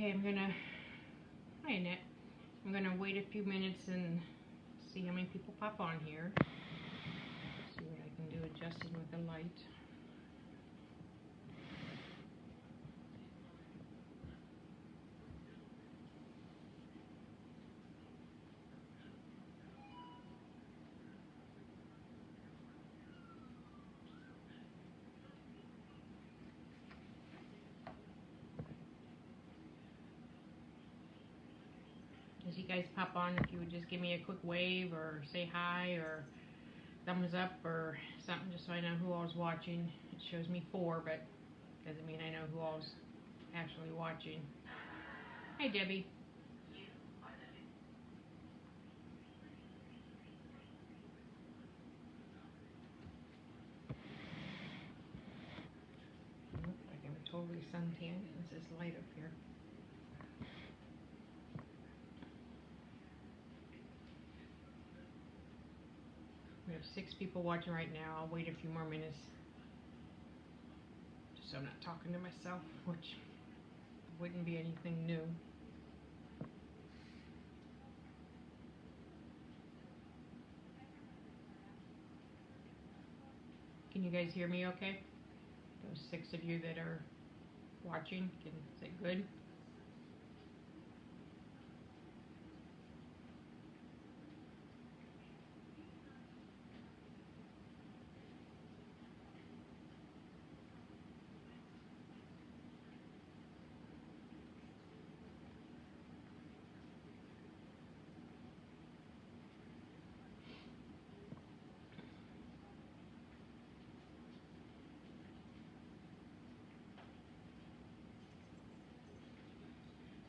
Okay, hi Annette. I'm gonna wait a few minutes and see how many people pop on here. See what I can do adjusting with the light. As you guys pop on, if you would just give me a quick wave or say hi or thumbs up or something, just so I know who all's watching. It shows me 4, but doesn't mean I know who all's actually watching. Hi Debbie. Like I'm totally suntanned in this light up here. We have 6 people watching right now. I'll wait a few more minutes just so I'm not talking to myself, which wouldn't be anything new. Can you guys hear me okay? Those 6 of you that are watching, is it good?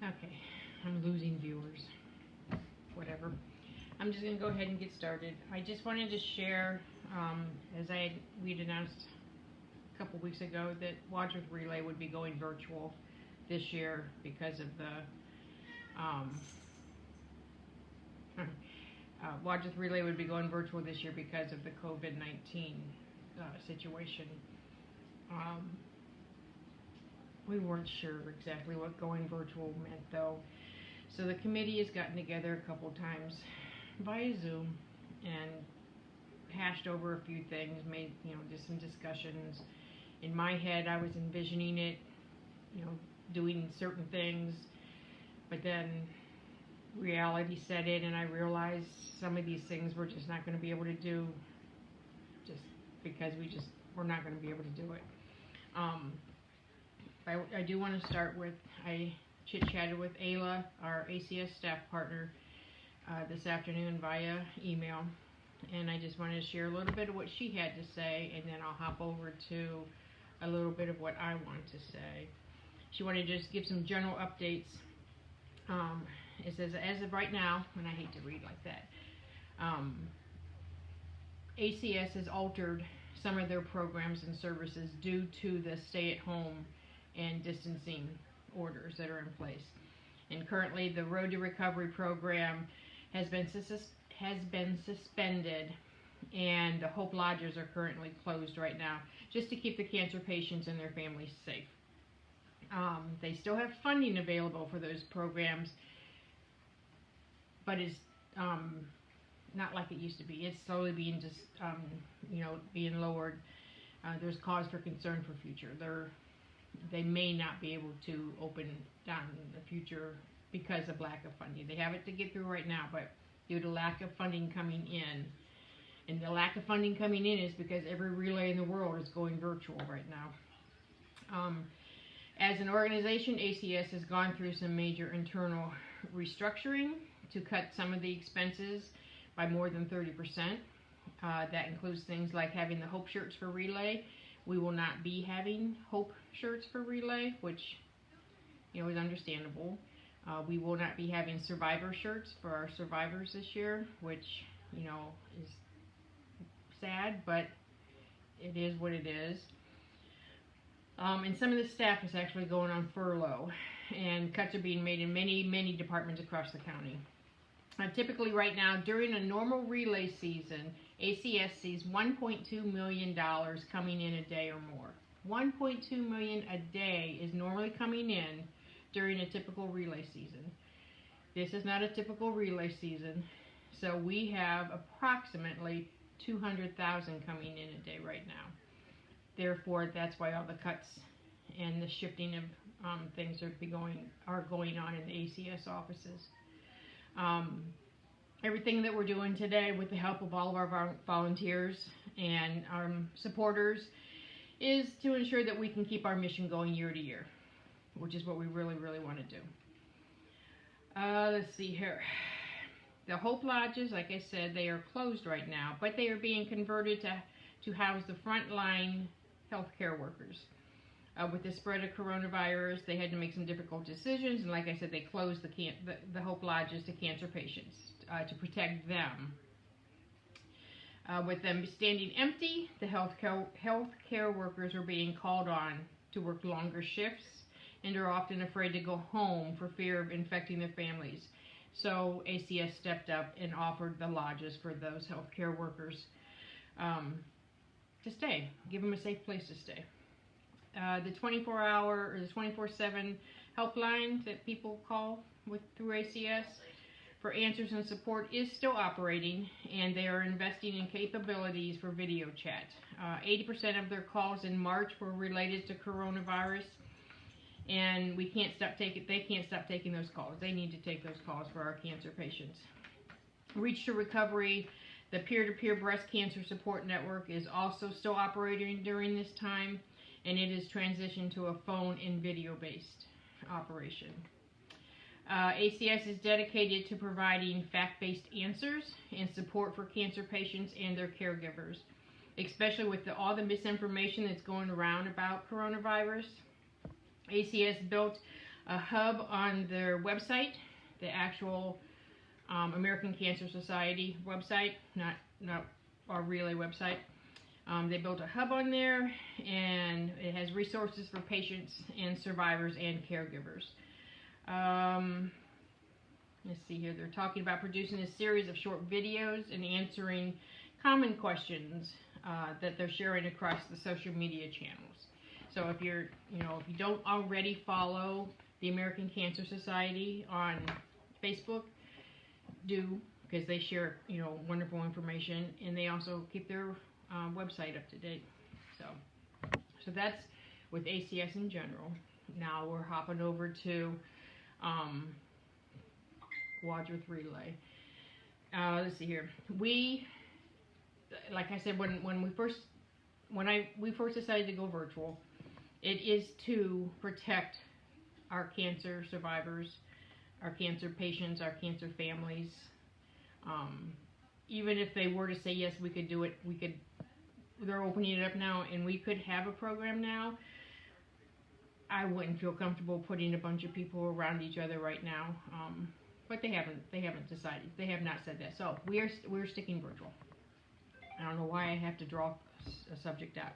Okay, I'm losing viewers. Whatever. I'm just going to go ahead and get started. I just wanted to share, as we'd announced a couple weeks ago, that Wadsworth Relay would be going virtual this year because of the Wadsworth Relay would be going virtual this year because of the COVID-19 situation. We weren't sure exactly what going virtual meant, though. So the committee has gotten together a couple times via Zoom and hashed over a few things, made, just some discussions. In my head, I was envisioning it, doing certain things, but then reality set in and I realized some of these things we're just not going to be able to do just because we're not going to be able to do it. I do want to start with, I chit-chatted with Ayla, our ACS staff partner, this afternoon via email, and I just wanted to share a little bit of what she had to say, and then I'll hop over to a little bit of what I want to say. She wanted to just give some general updates. It says, as of right now, and I hate to read like that, ACS has altered some of their programs and services due to the stay-at-home and distancing orders that are in place. And currently the Road to Recovery program has been suspended, and the Hope Lodges are currently closed right now just to keep the cancer patients and their families safe. They still have funding available for those programs, but it's not like it used to be. It's slowly being being lowered. There's cause for concern for future. They may not be able to open down in the future because of lack of funding. They have it to get through right now, but due to lack of funding coming in, and the lack of funding coming in is because every relay in the world is going virtual right now. As an organization, ACS has gone through some major internal restructuring to cut some of the expenses by more than 30%. That includes things like having the Hope shirts for Relay. We will not be having Hope shirts for Relay, which is understandable. We will not be having Survivor shirts for our survivors this year, which is sad, but it is what it is. And some of the staff is actually going on furlough, and cuts are being made in many departments across the county. Typically right now, during a normal relay season, ACS sees $1.2 million coming in a day or more. $1.2 million a day is normally coming in during a typical relay season. This is not a typical relay season, so we have approximately 200,000 coming in a day right now. Therefore, that's why all the cuts and the shifting of things are going on in the ACS offices. Everything that we're doing today, with the help of all of our volunteers and our supporters, is to ensure that we can keep our mission going year to year, which is what we really, really want to do. Let's see here. The Hope Lodges, like I said, they are closed right now, but they are being converted to house the frontline healthcare workers. With the spread of coronavirus, they had to make some difficult decisions, and like I said, they closed the Hope Lodges to cancer patients to protect them. With them standing empty, the healthcare workers are being called on to work longer shifts and are often afraid to go home for fear of infecting their families. So ACS stepped up and offered the lodges for those healthcare workers to stay, give them a safe place to stay. The 24-hour or the 24/7 helpline that people call through ACS for answers and support is still operating, and they are investing in capabilities for video chat. 80% of their calls in March were related to coronavirus, and they can't stop taking those calls. They need to take those calls for our cancer patients. Reach to Recovery, the peer-to-peer breast cancer support network, is also still operating during this time, and it is transitioned to a phone and video-based operation. ACS is dedicated to providing fact-based answers and support for cancer patients and their caregivers, especially with all the misinformation that's going around about coronavirus. ACS built a hub on their website, the actual American Cancer Society website, not our Relay website. They built a hub on there, and it has resources for patients and survivors and caregivers. Let's see here. They're talking about producing a series of short videos and answering common questions that they're sharing across the social media channels. So if you don't already follow the American Cancer Society on Facebook, do, because they share wonderful information, and they also keep their website up to date. So that's with ACS in general. Now we're hopping over to Wadsworth Relay. Let's see here. We, like I said, when we first decided to go virtual, it is to protect our cancer survivors, our cancer patients, our cancer families. Even if they were to say yes, we could do it. They're opening it up now, and we could have a program now. I wouldn't feel comfortable putting a bunch of people around each other right now, but they haven't decided. They have not said that. So we're sticking virtual. I don't know why I have to draw a subject out.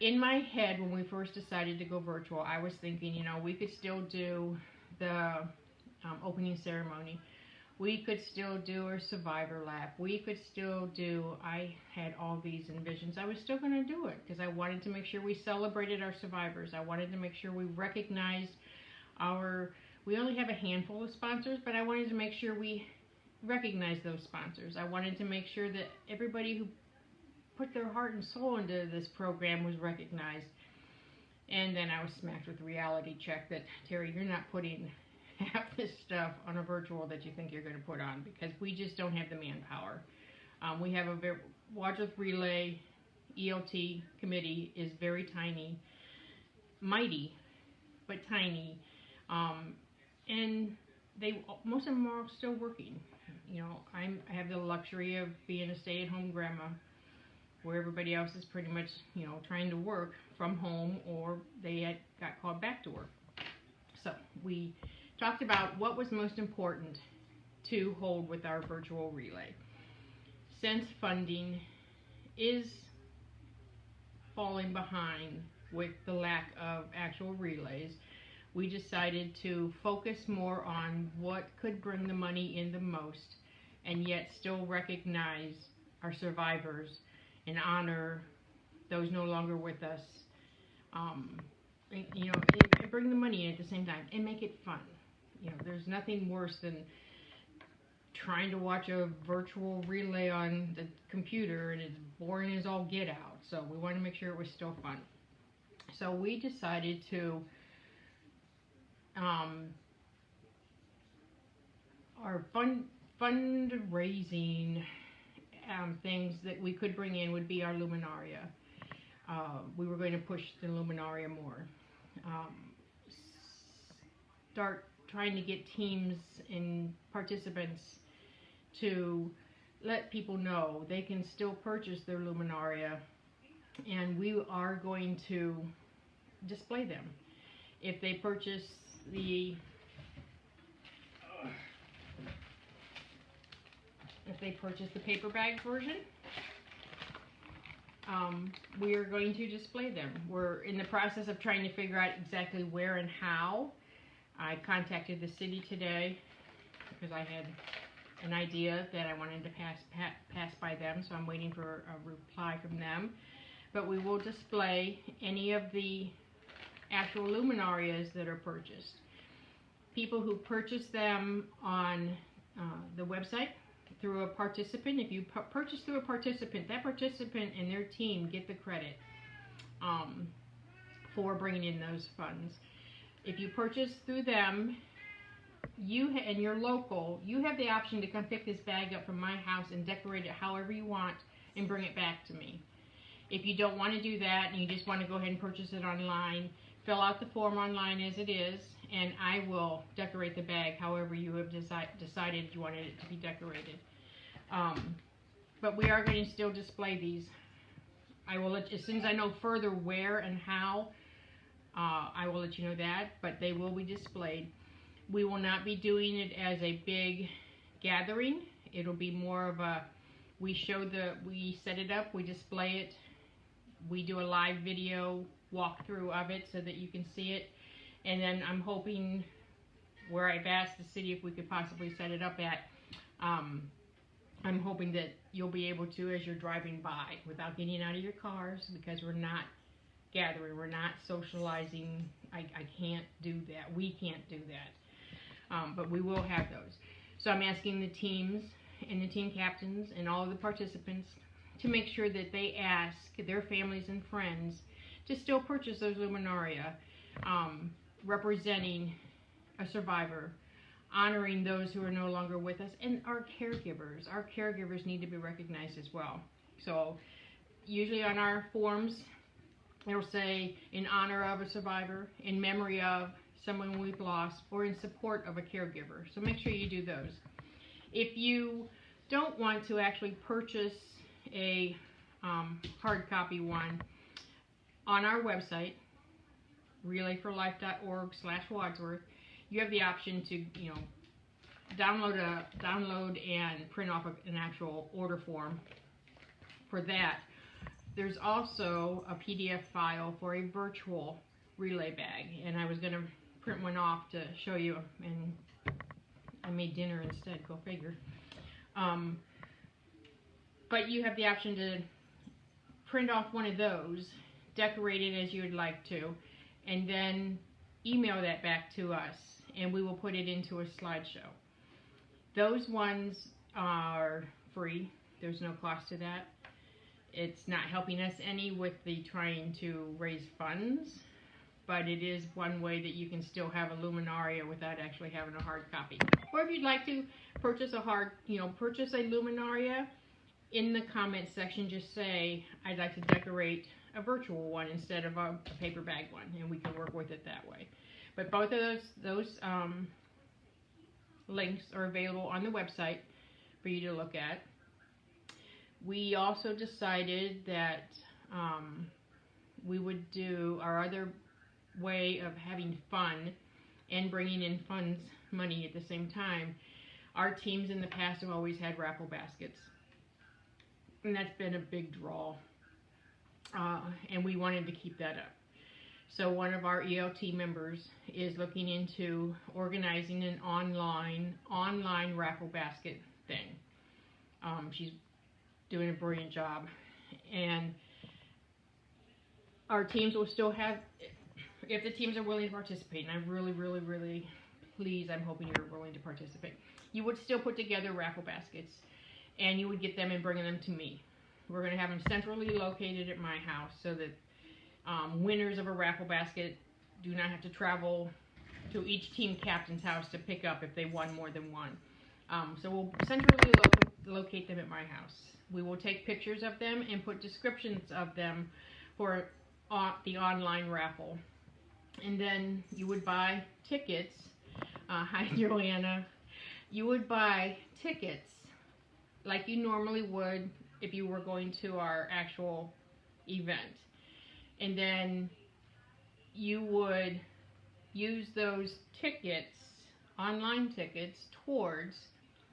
In my head, when we first decided to go virtual, I was thinking, we could still do the opening ceremony. We could still do a survivor lap. We could still do, I had all these envisions. I was still going to do it because I wanted to make sure we celebrated our survivors. I wanted to make sure we recognized we only have a handful of sponsors, but I wanted to make sure we recognized those sponsors. I wanted to make sure that everybody who put their heart and soul into this program was recognized. And then I was smacked with a reality check that, Terry, you're not putting half this stuff on a virtual that you think you're going to put on, because we just don't have the manpower. We have Wadsworth Relay ELT committee is very tiny, mighty, but tiny, and most of them are still working. I have the luxury of being a stay-at-home grandma, where everybody else is pretty much trying to work from home, or they got called back to work. So we talked about what was most important to hold with our virtual relay. Since funding is falling behind with the lack of actual relays, we decided to focus more on what could bring the money in the most, and yet still recognize our survivors and honor those no longer with us, you know, and bring the money in at the same time and make it fun. You know, there's nothing worse than trying to watch a virtual relay on the computer and it's boring as all get out. So we wanted to make sure it was still fun. So we decided to our fundraising things that we could bring in would be our Luminaria. We were going to push the Luminaria more. Start trying to get teams and participants to let people know they can still purchase their Luminaria, and we are going to display them. If they purchase the paper bag version, we are going to display them. We're in the process of trying to figure out exactly where and how. I contacted the city today because I had an idea that I wanted to pass by them, so I'm waiting for a reply from them. But we will display any of the actual Luminarias that are purchased. People who purchase them on the website through a participant, if you purchase through a participant, that participant and their team get the credit for bringing in those funds. If you purchase through them, and you're local, you have the option to come pick this bag up from my house and decorate it however you want and bring it back to me. If you don't want to do that and you just want to go ahead and purchase it online, fill out the form online as it is, and I will decorate the bag however you have decided you wanted it to be decorated. But we are going to still display these. I will as soon as I know further where and how, I will let you know that, but they will be displayed. We will not be doing it as a big gathering. It'll be more of a, we set it up, we display it, we do a live video walkthrough of it so that you can see it, and then I'm hoping, where I've asked the city if we could possibly set it up at, I'm hoping that you'll be able to, as you're driving by, without getting out of your cars, because we're not gathering, we're not socializing. I can't do that. We can't do that. But we will have those. So I'm asking the teams and the team captains and all of the participants to make sure that they ask their families and friends to still purchase those Luminaria, representing a survivor, honoring those who are no longer with us, and our caregivers. Our caregivers need to be recognized as well. So usually on our forms, it'll say in honor of a survivor, in memory of someone we've lost, or in support of a caregiver. So make sure you do those. If you don't want to actually purchase a hard copy one, on our website, relayforlife.org/Wadsworth, you have the option to, download and print off an actual order form for that. There's also a PDF file for a virtual relay bag, and I was going to print one off to show you, and I made dinner instead, go figure. But you have the option to print off one of those, decorate it as you would like to, and then email that back to us, and we will put it into a slideshow. Those ones are free. There's no cost to that. It's not helping us any with the trying to raise funds, but it is one way that you can still have a Luminaria without actually having a hard copy. Or if you'd like to purchase purchase a Luminaria, in the comment section just say, I'd like to decorate a virtual one instead of a paper bag one, and we can work with it that way. But both of those links are available on the website for you to look at. We also decided that we would do our other way of having fun and bringing in money at the same time. Our teams in the past have always had raffle baskets, and that's been a big draw, and we wanted to keep that up. So one of our ELT members is looking into organizing an online raffle basket thing. She's doing a brilliant job, and our teams will still have if the teams are willing to participate, and I really, really, really, please, I'm hoping you're willing to participate, you would still put together raffle baskets, and you would get them and bring them to me. We're going to have them centrally located at my house so that winners of a raffle basket do not have to travel to each team captain's house to pick up if they won more than one. So we'll centrally locate them at my house. We will take pictures of them and put descriptions of them for the online raffle. And then you would buy tickets. Hi, Joanna. You would buy tickets like you normally would if you were going to our actual event. And then you would use those tickets, online tickets, towards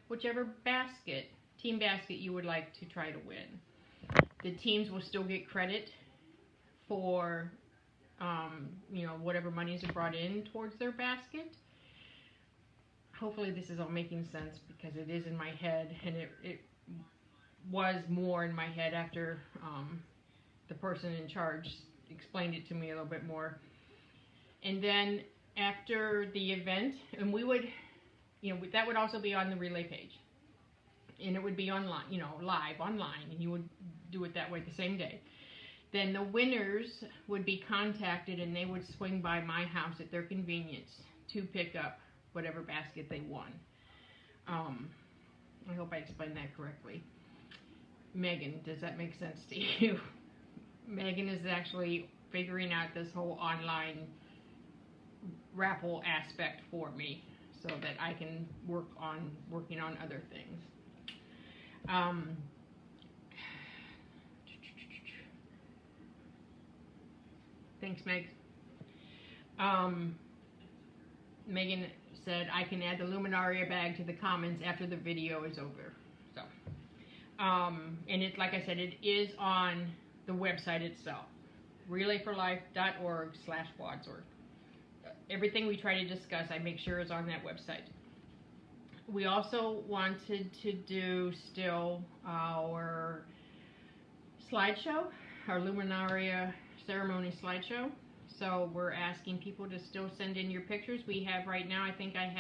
whichever team basket you would like to try to win. The teams will still get credit for, whatever monies are brought in towards their basket. Hopefully this is all making sense because it is in my head, and it was more in my head after the person in charge explained it to me a little bit more. And then after the event, and we would, that would also be on the relay page. And it would be online, live online, and you would do it that way the same day. Then the winners would be contacted, and they would swing by my house at their convenience to pick up whatever basket they won. I hope I explained that correctly. Megan, does that make sense to you? Megan is actually figuring out this whole online raffle aspect for me so that I can working on other things. Thanks, Meg. Megan said I can add the Luminaria bag to the comments after the video is over. So, and it's like I said, it is on the website itself, relayforlife.org/Wadsworth. Everything we try to discuss, I make sure is on that website. We also wanted to do still our slideshow, our Luminaria ceremony slideshow. So we're asking people to still send in your pictures. We have right now, I think I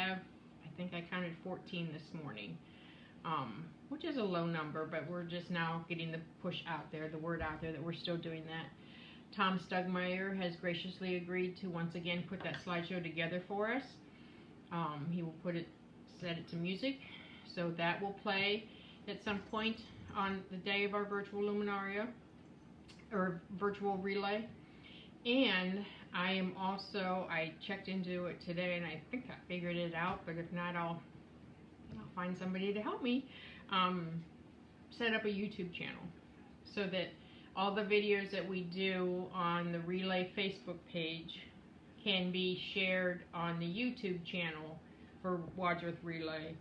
counted 14 this morning, which is a low number, but we're just now getting the push out there, the word out there that we're still doing that. Tom Stugmeyer has graciously agreed to once again put that slideshow together for us. He will set it to music, so that will play at some point on the day of our virtual Luminaria or virtual relay. And I checked into it today, and I think I figured it out, but if not, I'll find somebody to help me set up a YouTube channel so that all the videos that we do on the Relay Facebook page can be shared on the YouTube channel for Wadsworth Relay,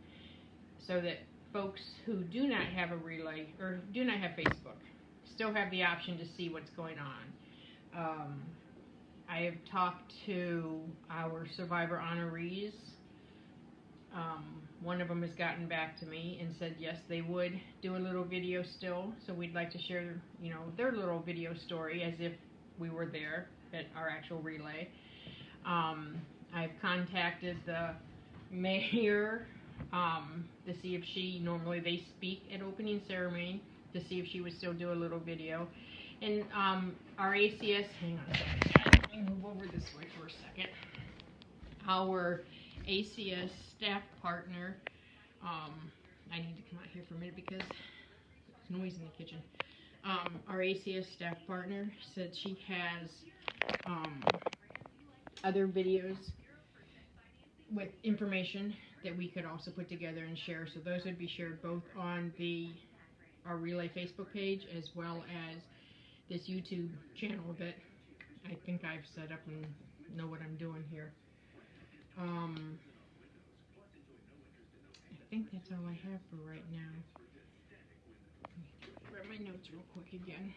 so that folks who do not have a relay or do not have Facebook still have the option to see what's going on. I have talked to our survivor honorees. One of them has gotten back to me and said yes, they would do a little video still, so we'd like to share, their little video story as if we were there at our actual relay. I've contacted the mayor to see if normally they speak at opening ceremony, to see if she would still do a little video. And our ACS, hang on a second, let me move over this way for a second. Our ACS staff partner, I need to come out here for a minute because there's noise in the kitchen. Our ACS staff partner said she has other videos with information that we could also put together and share. So those would be shared both on our Relay Facebook page as well as this YouTube channel that I think I've set up and know what I'm doing here. I think that's all I have for right now. Grab my notes real quick again.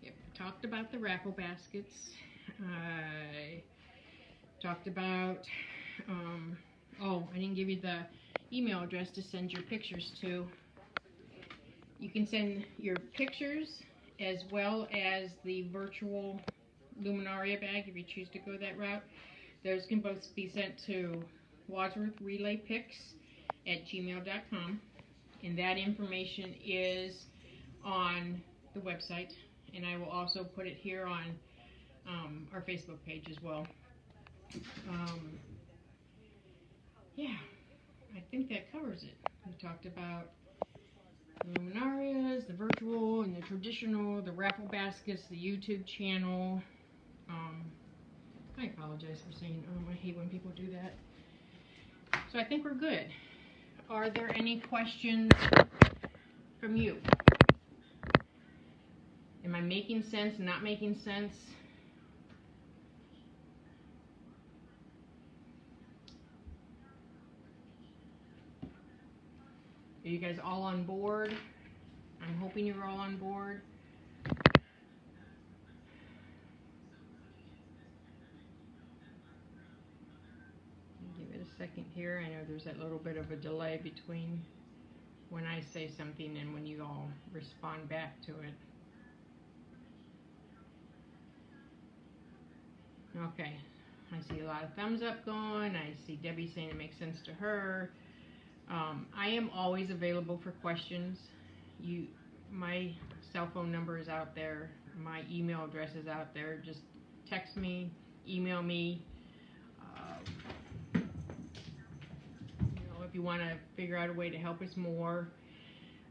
Yep, talked about the raffle baskets. I talked about, I didn't give you the email address to send your pictures to. You can send your pictures as well as the virtual Luminaria bag if you choose to go that route. Those can both be sent to wadsworthrelaypicks@gmail.com, and that information is on the website, and I will also put it here on our Facebook page as well. Yeah, I think that covers it. We talked about the luminarias, the virtual and the traditional, the raffle baskets, the YouTube channel. I apologize for saying I hate when people do that. So I think we're good. Are there any questions from you? Am I making sense, not making sense? Are you guys all on board? I'm hoping you're all on board. Give it a second here. I know there's that little bit of a delay between when I say something and when you all respond back to it. Okay, I see a lot of thumbs up going. I see Debbie saying it makes sense to her. I am always available for questions. My cell phone number is out there. My email address is out there. Just text me, email me. If you want to figure out a way to help us more.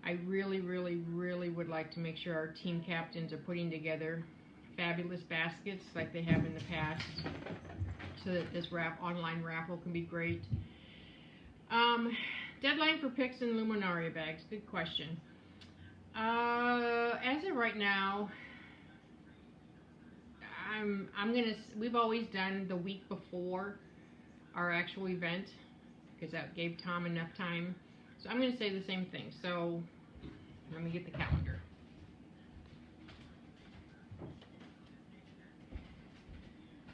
I really, really, really would like to make sure our team captains are putting together fabulous baskets like they have in the past, so that this online raffle can be great. Deadline for picks and Luminaria bags. Good question. As of right now, we've always done the week before our actual event, because that gave Tom enough time. So I'm going to say the same thing. So let me get the calendar.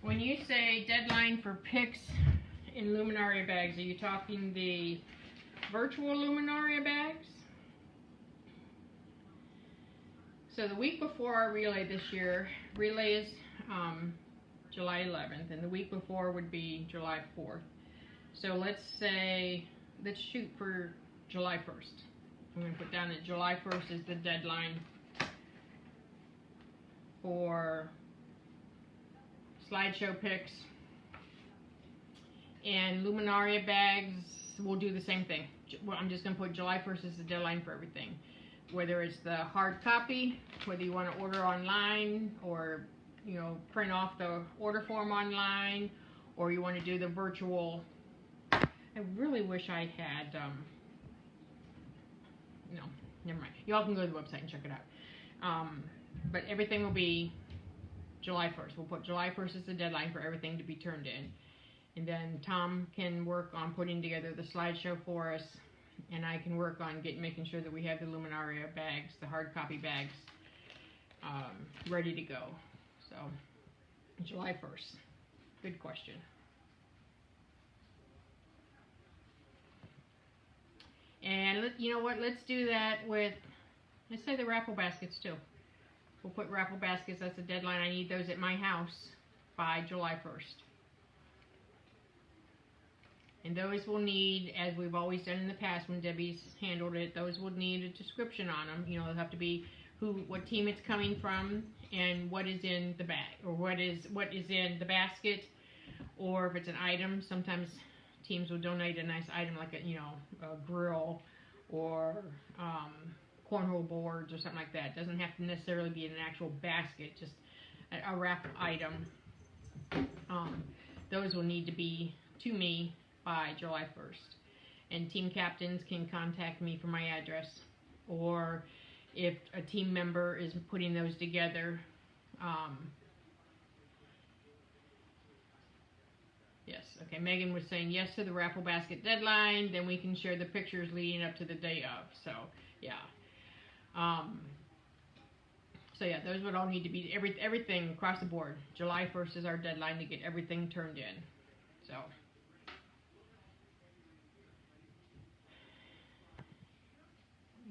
When you say deadline for picks in Luminaria bags, are you talking the virtual Luminaria bags? So the week before our relay this year, relay is July 11th, and the week before would be July 4th. So let's shoot for July 1st. I'm going to put down that July 1st is the deadline for slideshow picks. And Luminaria bags, we'll do the same thing. I'm just going to put July 1st as the deadline for everything. Whether it's the hard copy, whether you want to order online or, print off the order form online, or you want to do the virtual. I really wish I had, no, never mind. Y'all can go to the website and check it out. But everything will be July 1st. We'll put July 1st as the deadline for everything to be turned in. And then Tom can work on putting together the slideshow for us, and I can work on making sure that we have the Luminaria bags, the hard copy bags, ready to go. So, July 1st. Good question. And you know what? Let's do that with, let's say the raffle baskets too. We'll put raffle baskets, that's the deadline. I need those at my house by July 1st. And those will need, as we've always done in the past when Debbie's handled it, those will need a description on them. They'll have to be what team it's coming from, and what is in the bag, or what is in the basket, or if it's an item. Sometimes teams will donate a nice item like a grill or cornhole boards or something like that. It doesn't have to necessarily be in an actual basket, just a wrapped item. Those will need to be to me by July 1st. And team captains can contact me for my address, or if a team member is putting those together, yes, okay, Megan was saying yes to the raffle basket deadline, then we can share the pictures leading up to the day of. So, yeah. Those would all need to be, everything across the board. July 1st is our deadline to get everything turned in. So,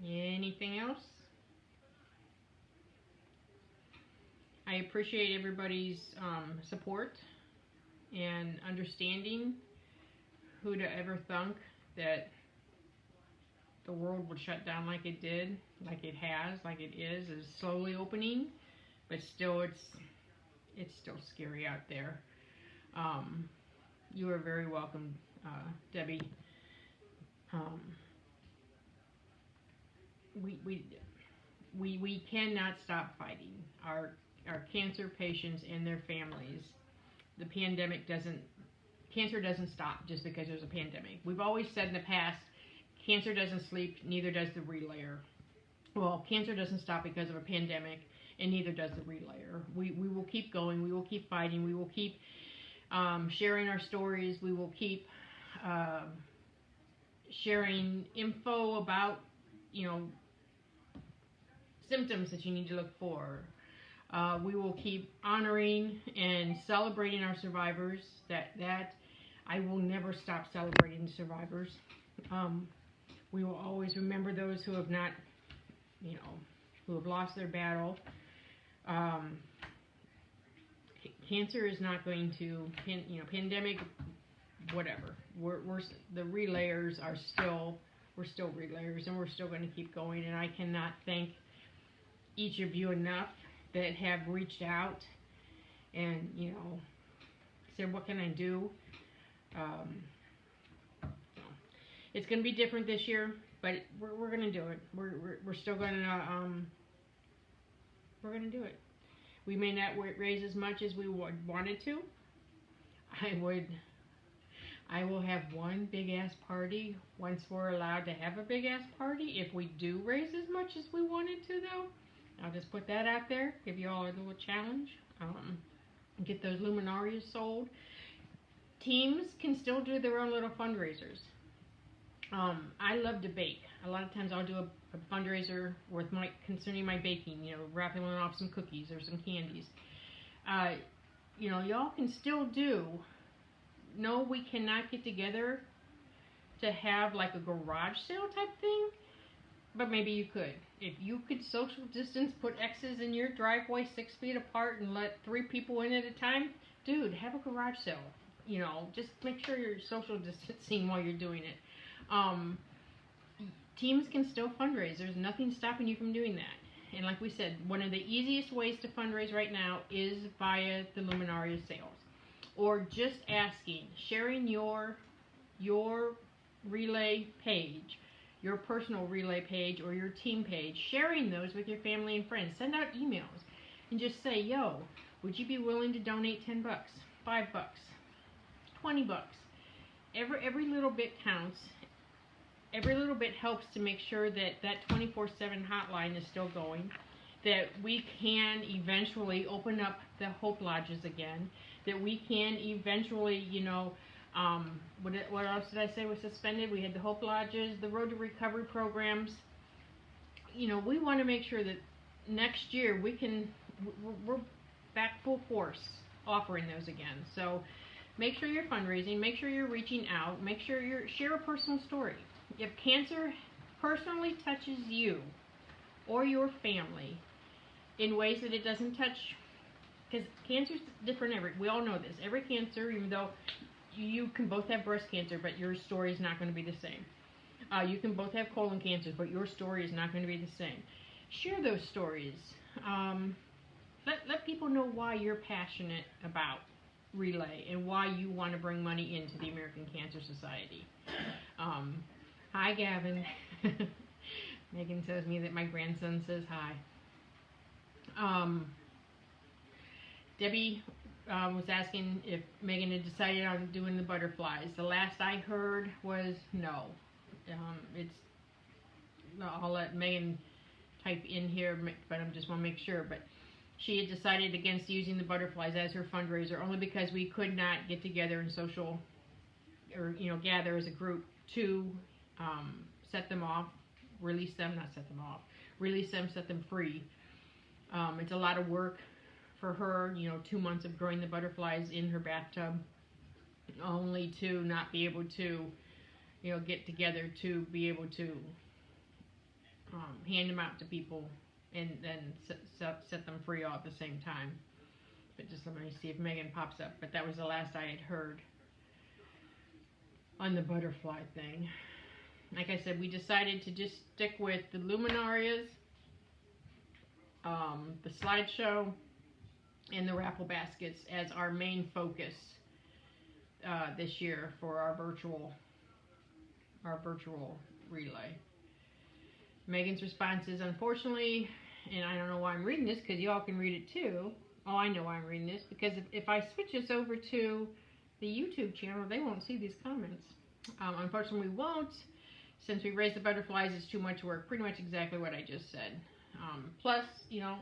anything else? I appreciate everybody's support and understanding. Who'd have ever thunk that the world would shut down like it did, like it has, like it is slowly opening, but still it's still scary out there. You are very welcome, Debbie. Um, we cannot stop fighting our cancer patients and their families. The pandemic doesn't Cancer doesn't stop just because there's a pandemic. We've always said in the past, cancer doesn't sleep, neither does the relayer. Well, cancer doesn't stop because of a pandemic, and neither does the relayer. We will keep going. We will keep fighting. We will keep sharing our stories. We will keep sharing info about, symptoms that you need to look for. We will keep honoring and celebrating our survivors. That I will never stop celebrating the survivors. We will always remember those who have not, who have lost their battle. Cancer is not going to, pandemic, whatever. We're the relayers are still, we're still relayers, and we're still going to keep going. And I cannot thank each of you enough that have reached out and, said, what can I do? It's going to be different this year, but we're going to do it. We're still going to, we're going to do it. We may not raise as much as we wanted to. I will have one big ass party once we're allowed to have a big ass party. If we do raise as much as we wanted to, though, I'll just put that out there. Give you all a little challenge. Get those luminarias sold. Teams can still do their own little fundraisers. I love to bake. A lot of times I'll do a fundraiser with concerning my baking, raffling off some cookies or some candies. Y'all can still do. No, we cannot get together to have like a garage sale type thing, but maybe you could. If you could social distance, put X's in your driveway 6 feet apart and let 3 people in at a time, dude, have a garage sale. Just make sure you're social distancing while you're doing it. Teams can still fundraise. There's nothing stopping you from doing that. And like we said, one of the easiest ways to fundraise right now is via the Luminaria sales. Or just asking, sharing your relay page, your personal relay page or your team page, sharing those with your family and friends. Send out emails and just say, yo, would you be willing to donate $10, $5, $20? Every little bit counts. Every little bit helps to make sure that 24/7 hotline is still going, that we can eventually open up the Hope Lodges again, that we can eventually, what else did I say was suspended? We had the Hope Lodges, the Road to Recovery programs. We want to make sure that next year we're back full force offering those again. So make sure you're fundraising, make sure you're reaching out, make sure share a personal story. If cancer personally touches you or your family in ways that it doesn't touch, because cancer's different we all know this. Every cancer, even though you can both have breast cancer, but your story is not going to be the same. You can both have colon cancer, but your story is not going to be the same. Share those stories. Let people know why you're passionate about Relay and why you want to bring money into the American Cancer Society. Hi, Gavin. Megan tells me that my grandson says hi. Debbie was asking if Megan had decided on doing the butterflies. The last I heard was no. I'll let Megan type in here, but I just want to make sure. But she had decided against using the butterflies as her fundraiser, only because we could not get together in social, or gather as a group to set them off, release them, set them free. It's a lot of work for her, 2 months of growing the butterflies in her bathtub, only to not be able to, get together to be able to hand them out to people and then set them free all at the same time. But just let me see if Megan pops up. But that was the last I had heard on the butterfly thing. Like I said, we decided to just stick with the luminarias, the slideshow, and the raffle baskets as our main focus this year for our virtual relay. Megan's response is, unfortunately, and I don't know why I'm reading this because y'all can read it too. Oh, I know why I'm reading this, because if I switch this over to the YouTube channel, they won't see these comments. Unfortunately, we won't. Since we raised the butterflies, it's too much work. Pretty much exactly what I just said. Plus, you know,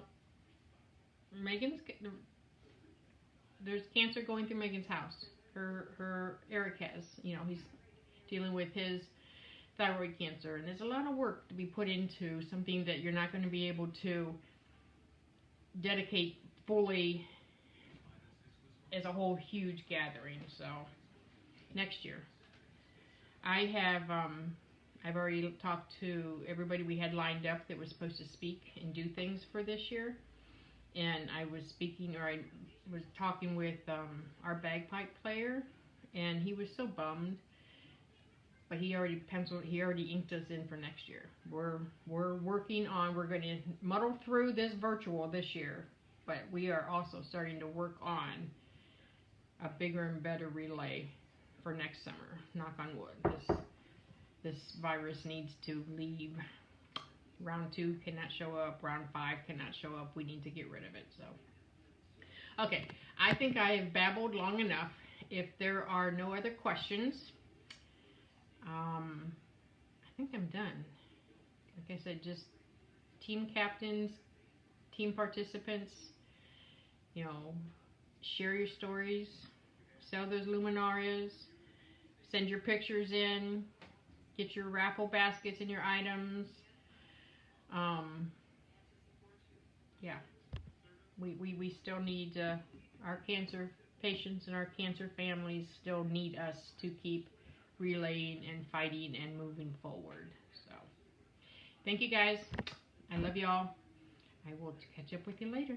there's cancer going through Megan's house. Eric has, you know, he's dealing with his thyroid cancer, and there's a lot of work to be put into something that you're not going to be able to dedicate fully as a whole huge gathering. So next year, I've already talked to everybody we had lined up that was supposed to speak and do things for this year, and I was talking with our bagpipe player, and he was so bummed. But he already inked us in for next year. We're working on, we're going to muddle through this virtual this year, but we are also starting to work on a bigger and better relay for next summer. Knock on wood. This virus needs to leave. Round 2 cannot show up. Round 5 cannot show up. We need to get rid of it. So, okay, I think I have babbled long enough. If there are no other questions, I think I'm done. Like I said, just team captains, team participants, you know, share your stories, sell those luminarias, send your pictures in, get your raffle baskets and your items. Yeah, we still need, our cancer patients and our cancer families still need us to keep relaying and fighting and moving forward. So thank you guys. I love y'all. I will catch up with you later.